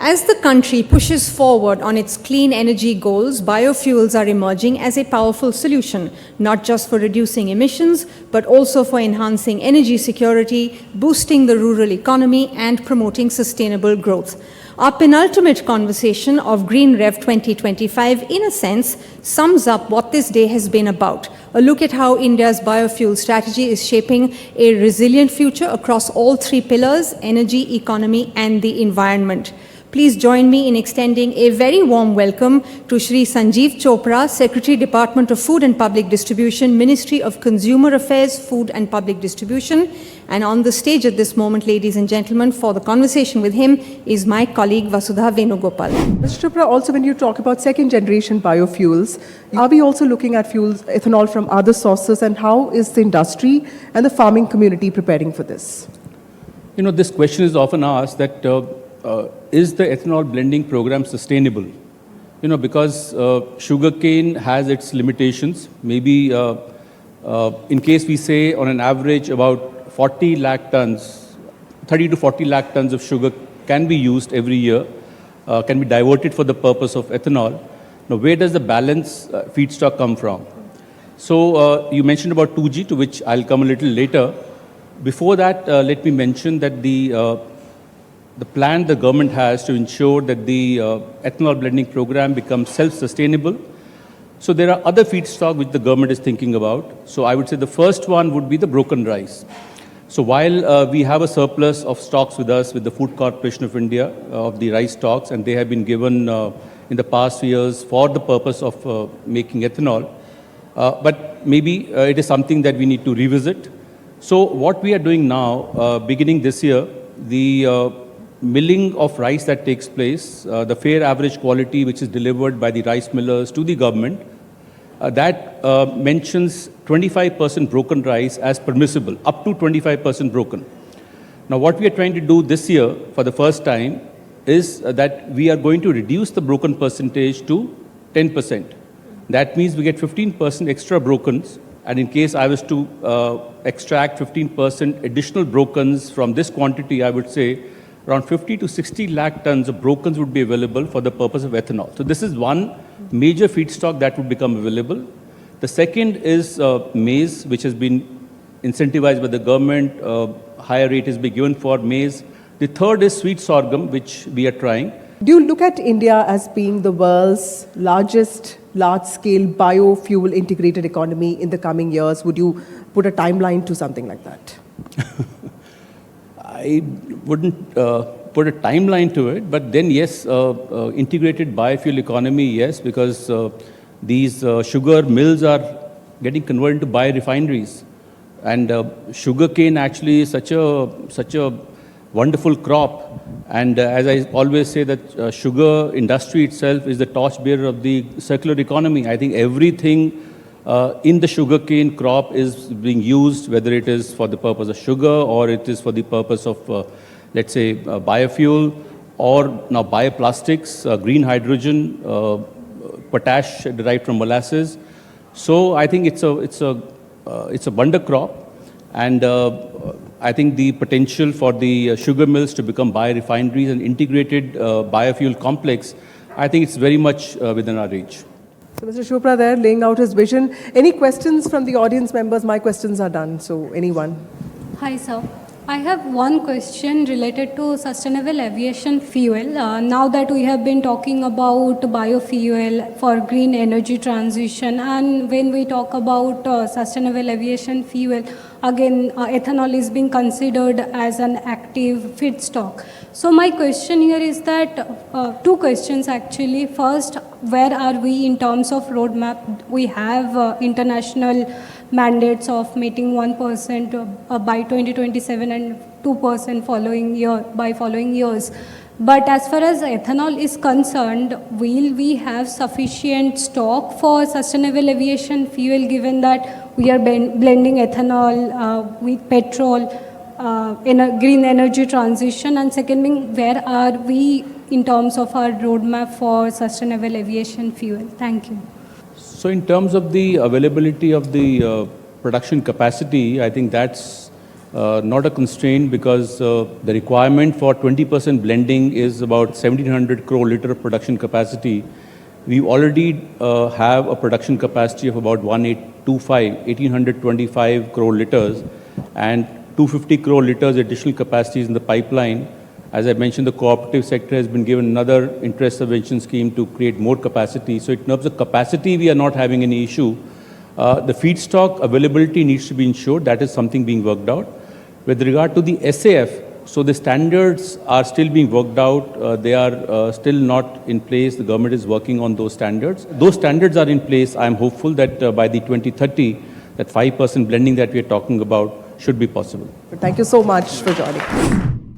As the country pushes forward on its clean energy goals, biofuels are emerging as a powerful solution, not just for reducing emissions, but also for enhancing energy security, boosting the rural economy, and promoting sustainable growth. Our penultimate conversation of Green Rev 2025, in a sense, sums up what this day has been about. A look at how India's biofuel strategy is shaping a resilient future across all three pillars: energy, economy, and the environment. Please join me in extending a very warm welcome to Shri Sanjeev Chopra, Secretary, Department of Food and Public Distribution, Ministry of Consumer Affairs, Food and Public Distribution. And on the stage at this moment, ladies and gentlemen, for the conversation with him is my colleague Vasudha Venugopal. Mr. Chopra, also when you talk about second generation biofuels, are we also looking at fuels, ethanol from other sources, and how is the industry and the farming community preparing for this? You know, this question is often asked that is the ethanol blending program sustainable? You know, because sugarcane has its limitations. Maybe in case we say on an average about 40 lakh tons, 30 to 40 lakh tons of sugar can be used every year, can be diverted for the purpose of ethanol. Now, where does the balance feedstock come from? So you mentioned about 2G, to which I'll come a little later. Before that, let me mention that the plan the government has to ensure that the ethanol blending program becomes self-sustainable. So there are other feedstock which the government is thinking about. So I would say the first one would be the broken rice. So while we have a surplus of stocks with us, with the Food Corporation of India, of the rice stocks, and they have been given in the past years for the purpose of making ethanol, but maybe it is something that we need to revisit. So what we are doing now, beginning this year, the milling of rice that takes place, the fair average quality which is delivered by the rice millers to the government, that mentions 25% broken rice as permissible, up to 25% broken. Now what we are trying to do this year for the first time is that we are going to reduce the broken percentage to 10%. That means we get 15% extra brokens, and in case I was to extract 15% additional brokens from this quantity, I would say around 50 to 60 lakh tons of brokens would be available for the purpose of ethanol. So this is one major feedstock that would become available. The second is maize, which has been incentivized by the government. Higher rate is being given for maize. The third is sweet sorghum, which we are trying. Do you look at India as being the world's largest large-scale biofuel integrated economy in the coming years? Would you put a timeline to something like that? I wouldn't put a timeline to it, but then yes, integrated biofuel economy, yes, because these sugar mills are getting converted to biorefineries, and sugarcane actually is such a wonderful crop, and as I always say that sugar industry itself is the torchbearer of the circular economy. I think everything in the sugarcane crop is being used, whether it is for the purpose of sugar or it is for the purpose of, let's say, biofuel, or now bioplastics, green hydrogen, potash derived from molasses. So I think it's a wonder crop, and I think the potential for the sugar mills to become biorefineries and integrated biofuel complex, I think it's very much within our reach. So Mr. Chopra there laying out his vision. Any questions from the audience members? My questions are done, so anyone? Hi sir. I have one question related to sustainable aviation fuel. Now that we have been talking about biofuel for green energy transition, and when we talk about sustainable aviation fuel, again ethanol is being considered as an active feedstock. So my question here is that, two questions actually. First, where are we in terms of roadmap? We have international mandates of meeting 1% by 2027 and 2% by following years. But as far as ethanol is concerned, will we have sufficient stock for sustainable aviation fuel, given that we are blending ethanol with petrol in a green energy transition? And second being, where are we in terms of our roadmap for sustainable aviation fuel? Thank you. So in terms of the availability of the production capacity, I think that's not a constraint because the requirement for 20% blending is about 1700 crore liter of production capacity. We already have a production capacity of about 1825 crore liters, and 250 crore liters additional capacity is in the pipeline. As I mentioned, the cooperative sector has been given another interest subvention scheme to create more capacity. So in terms of capacity, we are not having any issue. The feedstock availability needs to be ensured. That is something being worked out. With regard to the SAF, so the standards are still being worked out. They are still not in place. The government is working on those standards. Those standards are in place. I am hopeful that by the 2030, that 5% blending that we are talking about should be possible. Thank you so much for joining.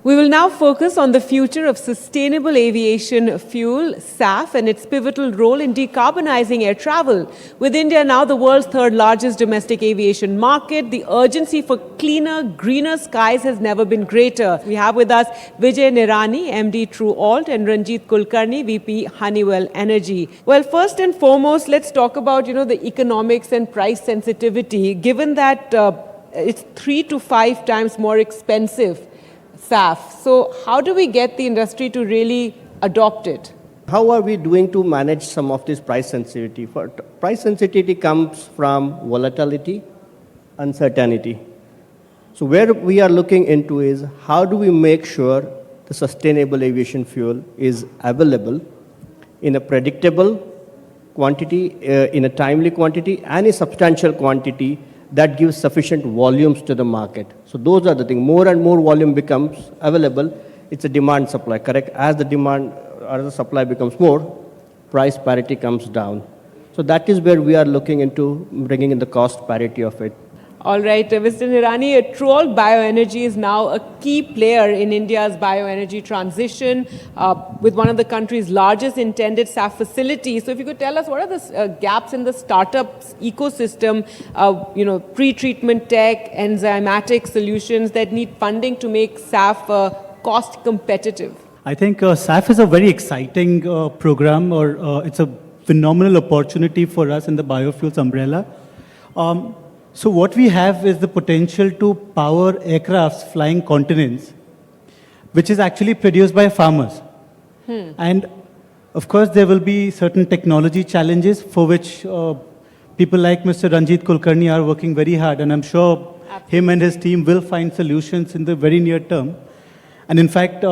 We will now focus on the future of sustainable aviation fuel, SAF, and its pivotal role in decarbonizing air travel. With India now the world's third largest domestic aviation market, the urgency for cleaner, greener skies has never been greater. We have with us Vijay Nirani, MD True Alt, and Ranjit Kulkarni, VP Honeywell Energy. Well, first and foremost, let's talk about, the economics and price sensitivity, given that it's 3 to 5 times more expensive SAF. So how do we get the industry to really adopt it? How are we doing to manage some of this price sensitivity? Price sensitivity comes from volatility, uncertainty. So where we are looking into is how do we make sure the sustainable aviation fuel is available in a predictable quantity, in a timely quantity, and a substantial quantity that gives sufficient volumes to the market. So those are the things. More and more volume becomes available. It's a demand supply, correct? As the demand or the supply becomes more, price parity comes down. So that is where we are looking into bringing in the cost parity of it. All right, Mr. Nirani, True Alt Bioenergy is now a key player in India's bioenergy transition with one of the country's largest intended SAF facilities. So if you could tell us what are the gaps in the startups ecosystem, pre-treatment tech, enzymatic solutions that need funding to make SAF cost competitive? I think SAF is a very exciting program, or it's a phenomenal opportunity for us in the biofuels umbrella. So what we have is the potential to power aircrafts flying continents, which is actually produced by farmers. And of course, there will be certain technology challenges for which people like Mr. Ranjit Kulkarni are working very hard. And I'm sure him and his team will find solutions in the very near term. And in fact,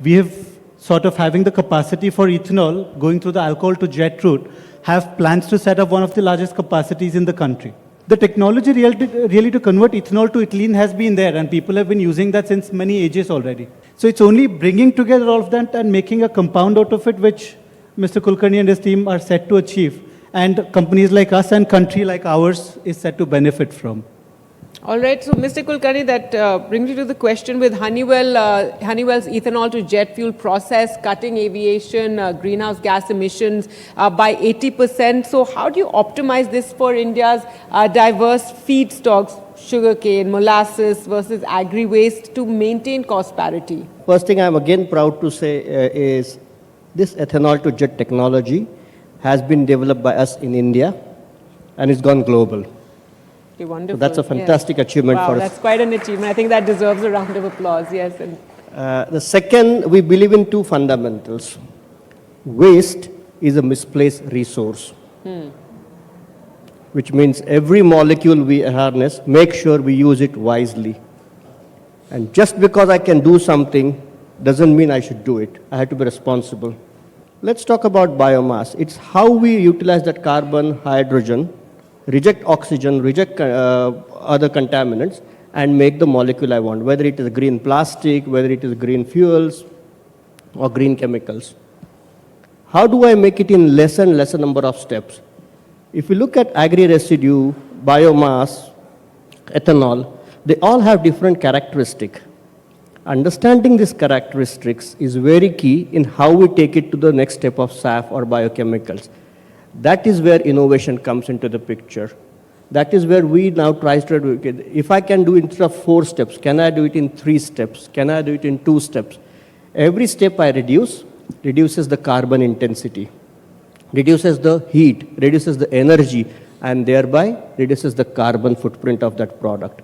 we have sort of having the capacity for ethanol going through the alcohol to jet route, have plans to set up one of the largest capacities in the country. The technology really to convert ethanol to ethylene has been there, and people have been using that since many ages already. So it's only bringing together all of that and making a compound out of it, which Mr. Kulkarni and his team are set to achieve. And companies like us and country like ours is set to benefit from. All right, so Mr. Kulkarni, that brings me to the question with Honeywell's ethanol to jet fuel process, cutting aviation greenhouse gas emissions by 80%. So how do you optimize this for India's diverse feedstocks, sugarcane, molasses versus agri-waste to maintain cost parity? First thing I'm again proud to say is this ethanol to jet technology has been developed by us in India and it's gone global. Okay, wonderful. So that's a fantastic achievement for us. That's quite an achievement. I think that deserves a round of applause. Yes. And the second, we believe in two fundamentals. Waste is a misplaced resource, which means every molecule we harness, make sure we use it wisely. And just because I can do something doesn't mean I should do it. I have to be responsible. Let's talk about biomass. It's how we utilize that carbon, hydrogen, reject oxygen, reject other contaminants, and make the molecule I want, whether it is green plastic, whether it is green fuels, or green chemicals. How do I make it in less and lesser number of steps? If you look at agri-residue, biomass, ethanol, they all have different characteristics. Understanding these characteristics is very key in how we take it to the next step of SAF or biochemicals. That is where innovation comes into the picture. That is where we now try to do it. If I can do it instead of 4 steps, can I do it in 3 steps? Can I do it in 2 steps? Every step I reduces the carbon intensity, reduces the heat, reduces the energy, and thereby reduces the carbon footprint of that product.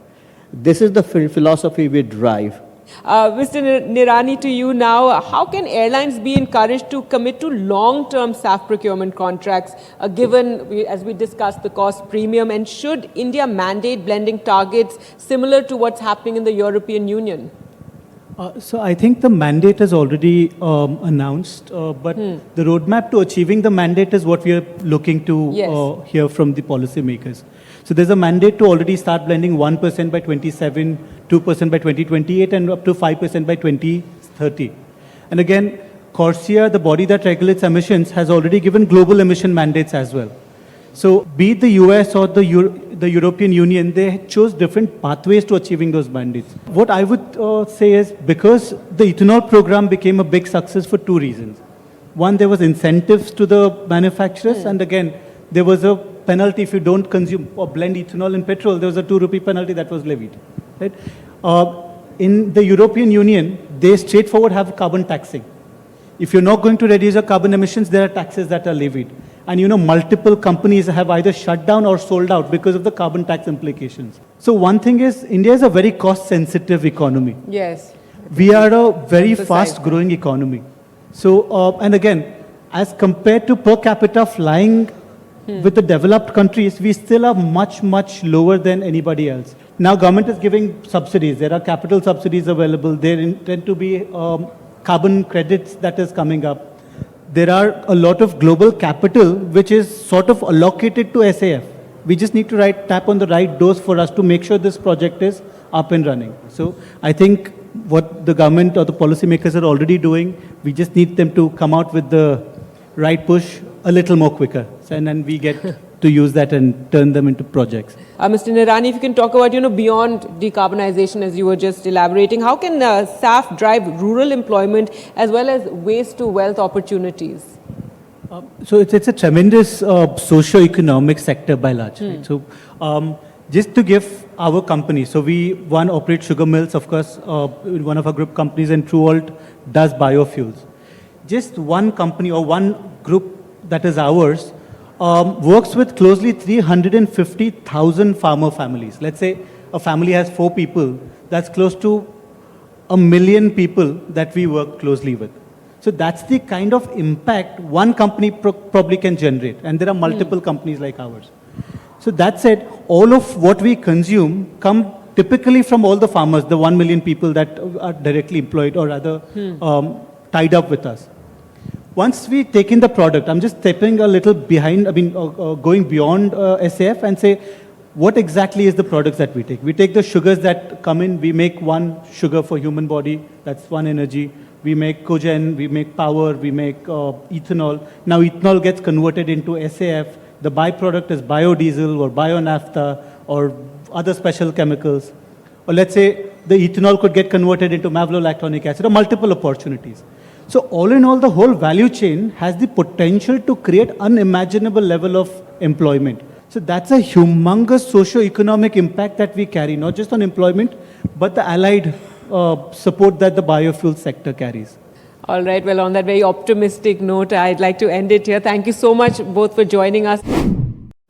This is the philosophy we drive. Mr. Nirani, to you now, how can airlines be encouraged to commit to long-term SAF procurement contracts, given, as we discussed, the cost premium, and should India mandate blending targets similar to what's happening in the European Union? So I think the mandate is already announced, but the roadmap to achieving the mandate is what we are looking to hear from the policymakers. So there's a mandate to already start blending 1% by 27, 2% by 2028, and up to 5% by 2030. And again, CORSIA, the body that regulates emissions, has already given global emission mandates as well. So be it the US or the European Union, they chose different pathways to achieving those mandates. What I would say is, because the ethanol program became a big success for two reasons. One, there was incentives to the manufacturers, and again, there was a penalty if you don't consume or blend ethanol in petrol. There was a 2 rupee penalty that was levied. Right? In the European Union, they straightforward have carbon taxing. If you're not going to reduce your carbon emissions, there are taxes that are levied. And multiple companies have either shut down or sold out because of the carbon tax implications. So one thing is, India is a very cost-sensitive economy. Yes. We are a very fast-growing economy. So, and again, as compared to per capita flying with the developed countries, we still are much, much lower than anybody else. Now, government is giving subsidies. There are capital subsidies available. There intend to be carbon credits that is coming up. There are a lot of global capital which is sort of allocated to SAF. We just need to tap on the right doors for us to make sure this project is up and running. So I think what the government or the policymakers are already doing, we just need them to come out with the right push a little more quicker. And then we get to use that and turn them into projects. Mr. Nirani, if you can talk about, beyond decarbonization, as you were just elaborating, how can SAF drive rural employment as well as waste to wealth opportunities? So it's a tremendous socio-economic sector by large. Right? So just to give our company, so one operate sugar mills, of course, one of our group companies, and TrueAlt does biofuels. Just one company or one group that is ours works with closely 350,000 farmer families. Let's say a family has 4 people. That's close to 1 million people that we work closely with. So that's the kind of impact one company probably can generate. And there are multiple companies like ours. So that said, all of what we consume come typically from all the farmers, the 1 million people that are directly employed or rather tied up with us. Once we take in the product, I'm just stepping a little behind, going beyond SAF and say, what exactly is the products that we take? We take the sugars that come in, we make one sugar for human body, that's one energy. We make cogen, we make power, we make ethanol. Now ethanol gets converted into SAF. The byproduct is biodiesel or bio-naphtha or other special chemicals. Or let's say the ethanol could get converted into malolactonic acid or multiple opportunities. So all in all, the whole value chain has the potential to create unimaginable level of employment. So that's a humongous socio-economic impact that we carry, not just on employment, but the allied support that the biofuel sector carries. All right, well, on that very optimistic note, I'd like to end it here. Thank you so much both for joining us.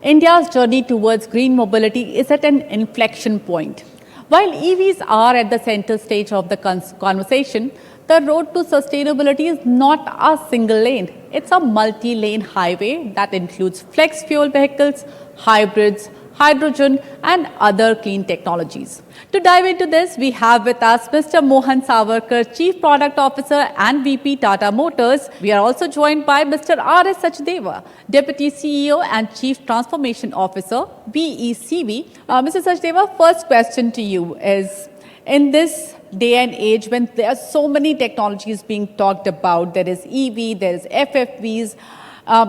India's journey towards green mobility is at an inflection point. While EVs are at the center stage of the conversation, the road to sustainability is not a single lane. It's a multi-lane highway that includes flex fuel vehicles, hybrids, hydrogen, and other clean technologies. To dive into this, we have with us Mr. Mohan Savarkar, Chief Product Officer and VP Tata Motors. We are also joined by Mr. R.S. Sachdeva, Deputy CEO and Chief Transformation Officer, BECV. Mr. Sachdeva, first question to you is, in this day and age when there are so many technologies being talked about, there is EV, there is FFVs,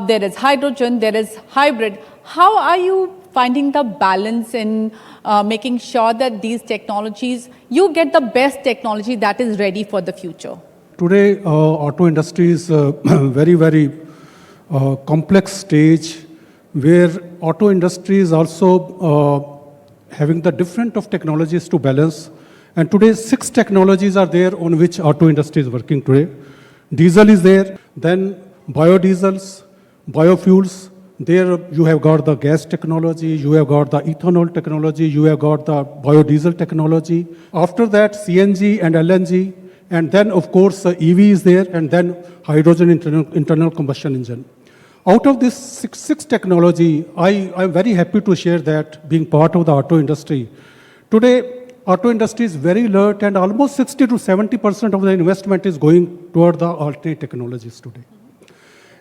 there is hydrogen, there is hybrid, how are you finding the balance in making sure that these technologies, you get the best technology that is ready for the future? Today, auto industry is a very, very complex stage where auto industry is also having the different of technologies to balance. And today, 6 technologies are there on which auto industry is working today. Diesel is there, then biodiesels, biofuels, There you have got the gas technology, you have got the ethanol technology, you have got the biodiesel technology. After that, CNG and LNG, and then of course EV is there, and then hydrogen internal combustion engine. Out of this six technology, I'm very happy to share that being part of the auto industry. Today, auto industry is very alert, and almost 60 to 70% of the investment is going toward the alternate technologies today.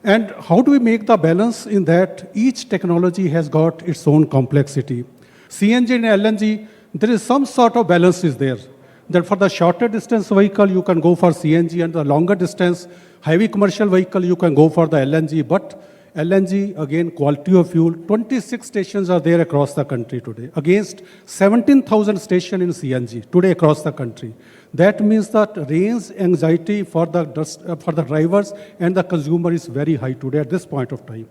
And how do we make the balance in that? Each technology has got its own complexity. CNG and LNG, there is some sort of balance is there. That for the shorter distance vehicle, you can go for CNG, and the longer distance heavy commercial vehicle, you can go for the LNG. But LNG, again, quality of fuel, 26 stations are there across the country today, against 17,000 stations in CNG today across the country. That means that range anxiety for the drivers and the consumer is very high today at this point of time.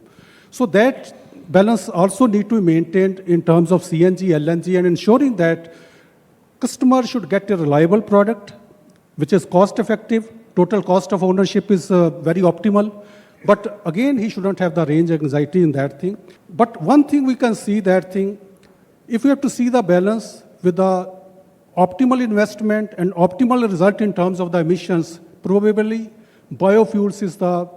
So that balance also need to be maintained in terms of CNG, LNG, and ensuring that customer should get a reliable product, which is cost effective. Total cost of ownership is very optimal. But again, he shouldn't have the range anxiety in that thing. But one thing we can see that thing, if we have to see the balance with the optimal investment and optimal result in terms of the emissions, probably biofuels is the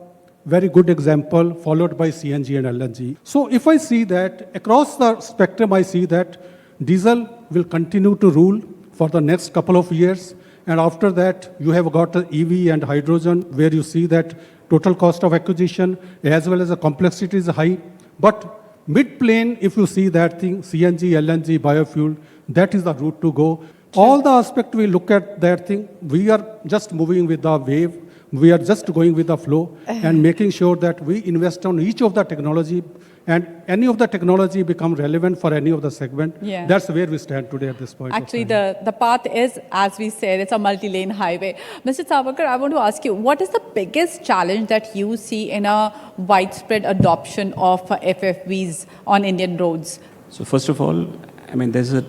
very good example, followed by CNG and LNG. So if I see that across the spectrum, I see that diesel will continue to rule for the next couple of years. And after that, you have got the EV and hydrogen, where you see that total cost of acquisition as well as the complexity is high. But mid-plane, if you see that thing, CNG, LNG, biofuel, that is the route to go. All the aspect we look at that thing, we are just moving with the wave. We are just going with the flow and making sure that we invest on each of the technology, and any of the technology become relevant for any of the segment. Yeah. That's where we stand today at this point. Actually, the path is, as we said, it's a multi-lane highway. Mr. Savarkar, I want to ask you, what is the biggest challenge that you see in a widespread adoption of FFVs on Indian roads? So first of all, I mean, there's a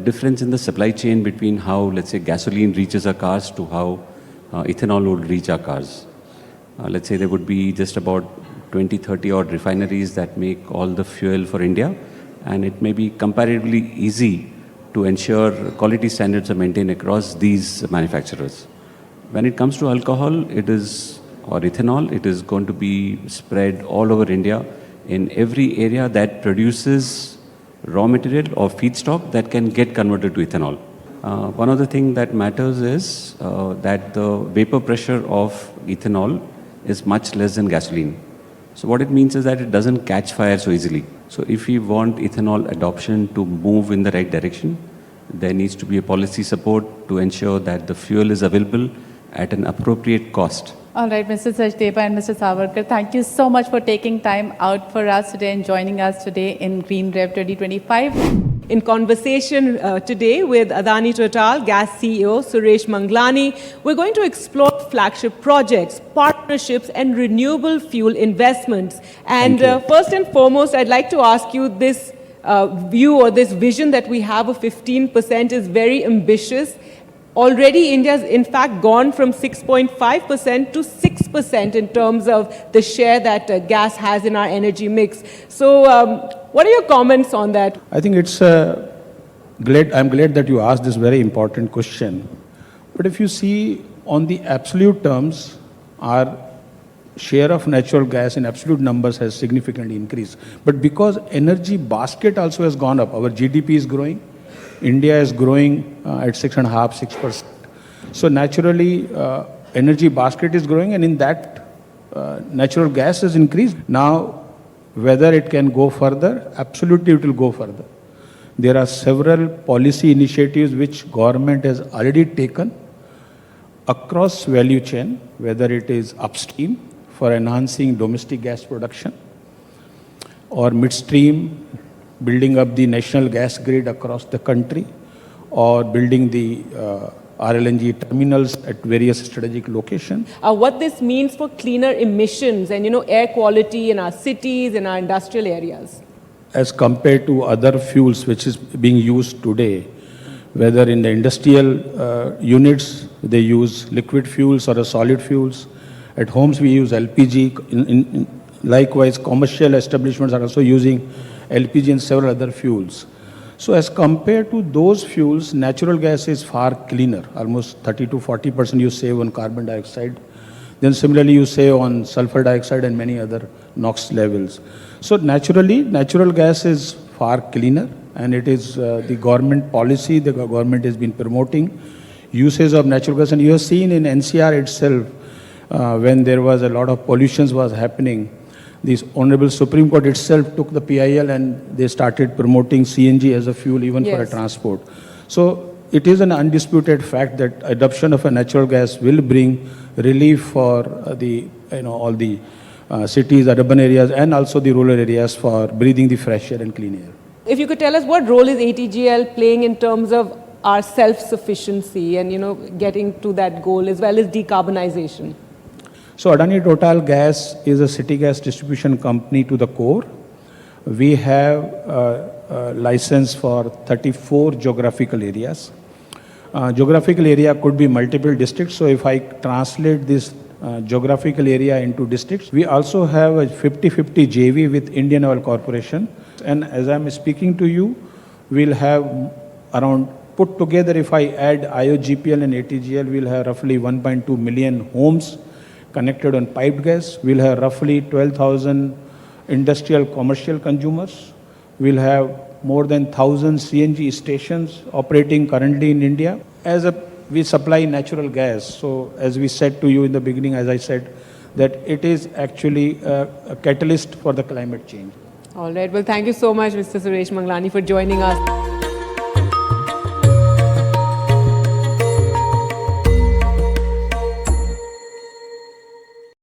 difference in the supply chain between how, let's say, gasoline reaches our cars to how ethanol would reach our cars. Let's say there would be just about 20, 30 odd refineries that make all the fuel for India, and it may be comparatively easy to ensure quality standards are maintained across these manufacturers. When it comes to alcohol, or ethanol, it is going to be spread all over India in every area that produces raw material or feedstock that can get converted to ethanol. One other thing that matters is that the vapor pressure of ethanol is much less than gasoline. So what it means is that it doesn't catch fire so easily. So if we want ethanol adoption to move in the right direction, there needs to be a policy support to ensure that the fuel is available at an appropriate cost. All right, Mr. Sachdeva and Mr. Savarkar, thank you so much for taking time out for us today and joining us today in Green Rev 2025. In conversation today with Adani Total Gas CEO Suresh Manglani, we're going to explore flagship projects, partnerships and renewable fuel investments. And first and foremost, I'd like to ask you, this view or this vision that we have of 15% is very ambitious. Already India has in fact gone from 6.5% to 6% in terms of the share that gas has in our energy mix. So what are your comments on that? I think it's I'm glad that you asked this very important question. But if you see on the absolute terms, our share of natural gas in absolute numbers has significantly increased. But because energy basket also has gone up, our GDP is growing, India is growing at 6.5%, 6%. So naturally, energy basket is growing, and in that, natural gas has increased. Now, whether it can go further, absolutely it will go further. There are several policy initiatives which government has already taken across value chain, whether it is upstream for enhancing domestic gas production, or midstream, building up the national gas grid across the country, or building the RLNG terminals at various strategic locations. What this means for cleaner emissions and air quality in our cities, in our industrial areas. As compared to other fuels which is being used today, whether in the industrial units they use liquid fuels or solid fuels. At homes we use LPG Likewise, commercial establishments are also using LPG and several other fuels. So as compared to those fuels, natural gas is far cleaner, almost 30 to 40% you save on carbon dioxide. Then similarly you save on sulfur dioxide and many other NOx levels. So naturally, natural gas is far cleaner, and it is the government policy, the government has been promoting usage of natural gas. And you have seen in NCR itself, when there was a lot of pollutions was happening, this Honorable Supreme Court itself took the PIL and they started promoting CNG as a fuel even for a transport. So it is an undisputed fact that adoption of a natural gas will bring relief for all the cities, urban areas, and also the rural areas for breathing the fresh air and clean air. If you could tell us what role is ATGL playing in terms of our self-sufficiency and, getting to that goal as well as decarbonization? So Adani Total Gas is a city gas distribution company to the core. We have a license for 34 geographical areas. Geographical area could be multiple districts. So if I translate this geographical area into districts, we also have a 50-50 JV with Indian Oil Corporation. And as I'm speaking to you, we'll have around, put together, if I add IOGPL and ATGL, we'll have roughly 1.2 million homes connected on piped gas. We'll have roughly 12,000 industrial commercial consumers. We'll have more than 1,000 CNG stations operating currently in India. We supply natural gas. So as we said to you in the beginning, as I said, that it is actually a catalyst for the climate change. All right. Well, thank you so much, Mr. Suresh Manglani, for joining us.